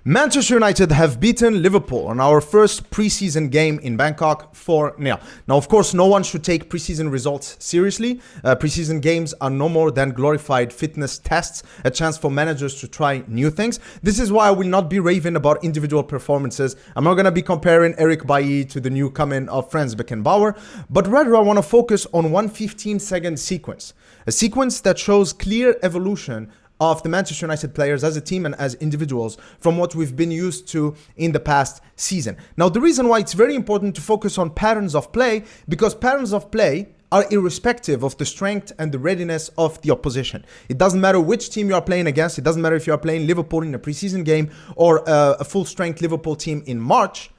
Manchester United have beaten Liverpool on our first preseason game in Bangkok 4-0. Now, of course, no one should take preseason results seriously. Preseason games are no more than glorified fitness tests, a chance for managers to try new things. This is why I will not be raving about individual performances. I'm not going to be comparing Eric Bailly to the new coming of Franz Beckenbauer, but rather I want to focus on one 15-second sequence. A sequence that shows clear evolution of the Manchester United players as a team and as individuals from what we've been used to in the past season. Now, the reason why it's very important to focus on patterns of play, because patterns of play are irrespective of the strength and the readiness of the opposition. It doesn't matter which team you are playing against. It doesn't matter if you are playing Liverpool in a preseason game or a full-strength Liverpool team in March.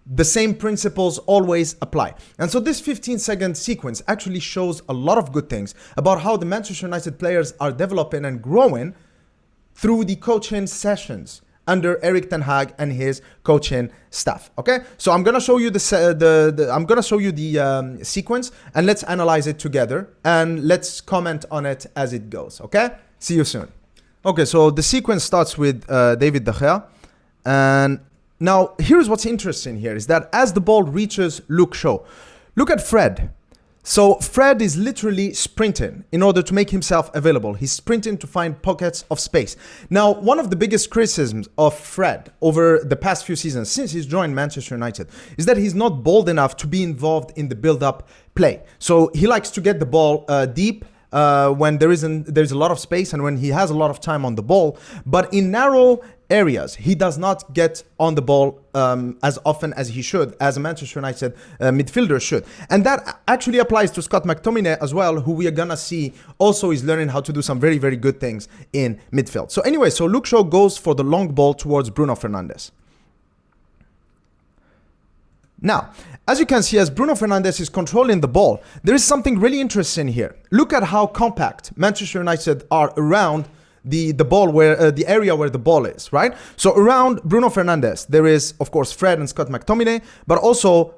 The same principles always apply. And so this 15-second sequence actually shows a lot of good things about how the Manchester United players are developing and growing through the coaching sessions under Erik Ten Hag and his coaching staff. Okay, so I'm gonna show you the sequence, and let's analyze it together and let's comment on it as it goes. Okay, see you soon. Okay, so the sequence starts with David De Gea, and now, here's what's interesting here is that as the ball reaches Luke Shaw, look at Fred. So Fred is literally sprinting in order to make himself available. He's sprinting to find pockets of space. Now, one of the biggest criticisms of Fred over the past few seasons since he's joined Manchester United is that he's not bold enough to be involved in the build-up play. So he likes to get the ball deep when there's a lot of space and when he has a lot of time on the ball. But in narrow areas, he does not get on the ball as often as he should, as a Manchester United midfielder should. And that actually applies to Scott McTominay as well, who we are gonna see also is learning how to do some very, very good things in midfield. So anyway, so Luke Shaw goes for the long ball towards Bruno Fernandes. Now, as you can see, as Bruno Fernandes is controlling the ball, there is something really interesting here. Look at how compact Manchester United are around the ball, where the area where the ball is, right? So around Bruno Fernandes, there is, of course, Fred and Scott McTominay, but also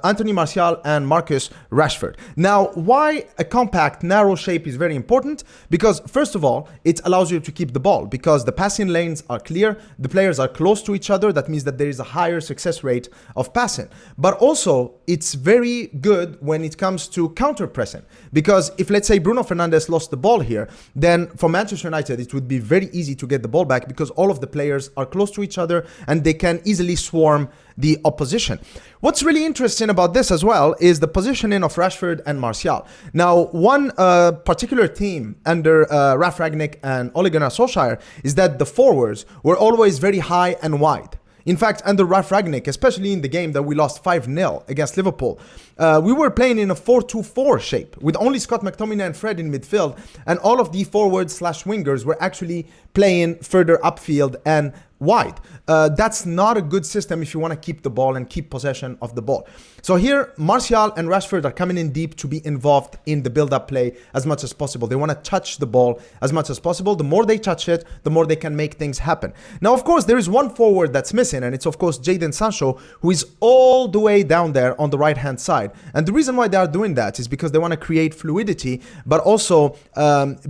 Anthony Martial and Marcus Rashford. Now, why a compact, narrow shape is very important? Because, first of all, it allows you to keep the ball because the passing lanes are clear, the players are close to each other. That means that there is a higher success rate of passing. But also, it's very good when it comes to counter-pressing. Because if, let's say, Bruno Fernandes lost the ball here, then for Manchester United, it would be very easy to get the ball back because all of the players are close to each other and they can easily swarm the opposition. What's really interesting about this as well is the positioning of Rashford and Martial. Now, one particular theme under Ralf Rangnick and Ole Gunnar Solskjaer is that the forwards were always very high and wide. In fact, under Ralf Rangnick, especially in the game that we lost 5-0 against Liverpool, we were playing in a 4-2-4 shape with only Scott McTominay and Fred in midfield, and all of the forwards/wingers were actually playing further upfield and wide. That's not a good system if you want to keep the ball and keep possession of the ball. So here, Martial and Rashford are coming in deep to be involved in the build-up play as much as possible. They want to touch the ball as much as possible. The more they touch it, the more they can make things happen. Now, of course, there is one forward that's missing, and it's, of course, Jadon Sancho, who is all the way down there on the right-hand side. And the reason why they are doing that is because they want to create fluidity, but also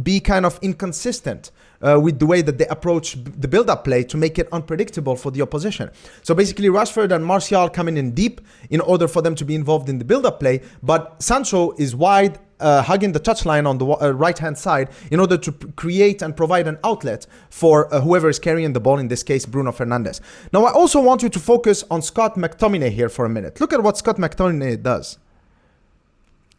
be kind of inconsistent with the way that they approach the build-up play to make it unpredictable for the opposition. So basically, Rashford and Martial coming in deep in order for them to be involved in the build-up play, but Sancho is wide, hugging the touchline on the right-hand side in order to create and provide an outlet for whoever is carrying the ball, in this case, Bruno Fernandes. Now, I also want you to focus on Scott McTominay here for a minute. Look at what Scott McTominay does.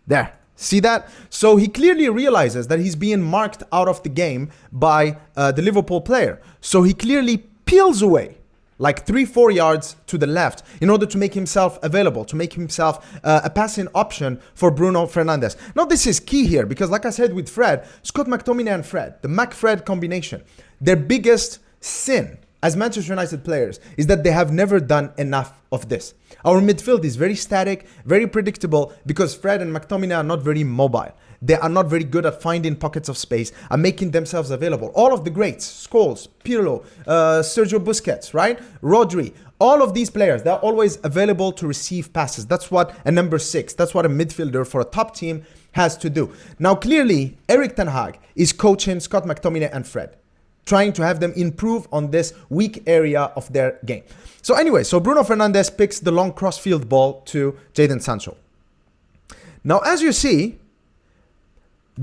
There. See that? So he clearly realizes that he's being marked out of the game by the Liverpool player. So he clearly peels away like 3-4 yards to the left in order to make himself available, to make himself a passing option for Bruno Fernandes. Now, this is key here because, like I said with Fred, Scott McTominay and Fred, the Mac-Fred combination, their biggest sin as Manchester United players is that they have never done enough of this. Our midfield is very static, very predictable because Fred and McTominay are not very mobile. They are not very good at finding pockets of space and making themselves available. All of the greats, Scholes, Pirlo, Sergio Busquets, right? Rodri, all of these players, they're always available to receive passes. That's what a number 6, that's what a midfielder for a top team has to do. Now, clearly, Erik Ten Hag is coaching Scott McTominay and Fred. trying to have them improve on this weak area of their game. So anyway, so Bruno Fernandes picks the long crossfield ball to Jadon Sancho. Now, as you see,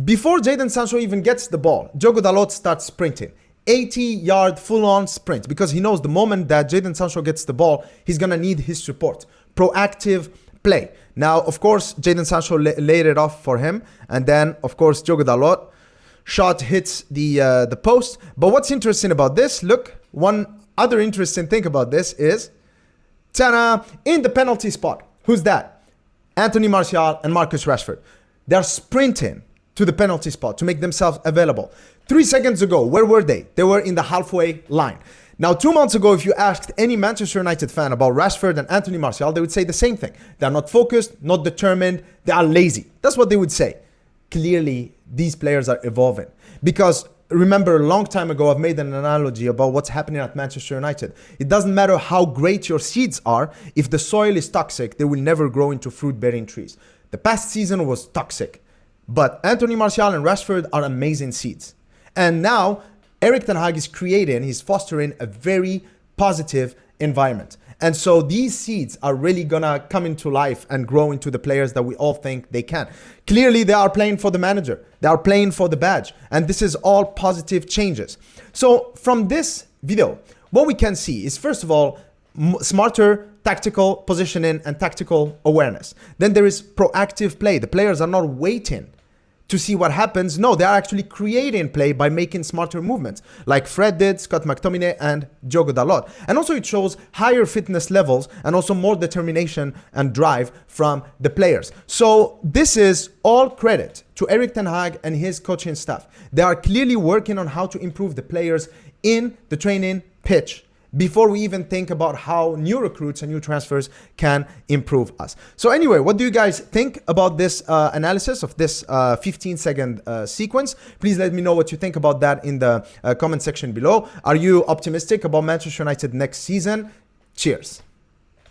before Jadon Sancho even gets the ball, Diogo Dalot starts sprinting. 80-yard full-on sprint, because he knows the moment that Jadon Sancho gets the ball, he's going to need his support. Proactive play. Now, of course, Jadon Sancho laid it off for him. And then, of course, Diogo Dalot shot hits the post. But what's interesting about this, look, one other interesting thing about this is, ta-da, in the penalty spot. Who's that? Anthony Martial and Marcus Rashford. They're sprinting to the penalty spot to make themselves available. 3 seconds ago, where were they? They were in the halfway line. Now, 2 months ago, if you asked any Manchester United fan about Rashford and Anthony Martial, they would say the same thing. They're not focused, not determined, they are lazy. That's what they would say. Clearly, these players are evolving. Because remember, a long time ago, I've made an analogy about what's happening at Manchester United. It doesn't matter how great your seeds are, if the soil is toxic, they will never grow into fruit-bearing trees. The past season was toxic. But Anthony Martial and Rashford are amazing seeds. And now, Erik Ten Hag is he's fostering a very positive environment. And so these seeds are really gonna come into life and grow into the players that we all think they can. Clearly, they are playing for the manager. They are playing for the badge. And this is all positive changes. So from this video, what we can see is, first of all, smarter tactical positioning and tactical awareness. Then there is proactive play. The players are not waiting to see what happens. No, they are actually creating play by making smarter movements, like Fred did, Scott McTominay, and Diogo Dalot. And also it shows higher fitness levels and also more determination and drive from the players. So this is all credit to Erik Ten Hag and his coaching staff. They are clearly working on how to improve the players in the training pitch before we even think about how new recruits and new transfers can improve us. So anyway, what do you guys think about this analysis of this 15-second sequence? Please let me know what you think about that in the comment section below. Are you optimistic about Manchester United next season? Cheers.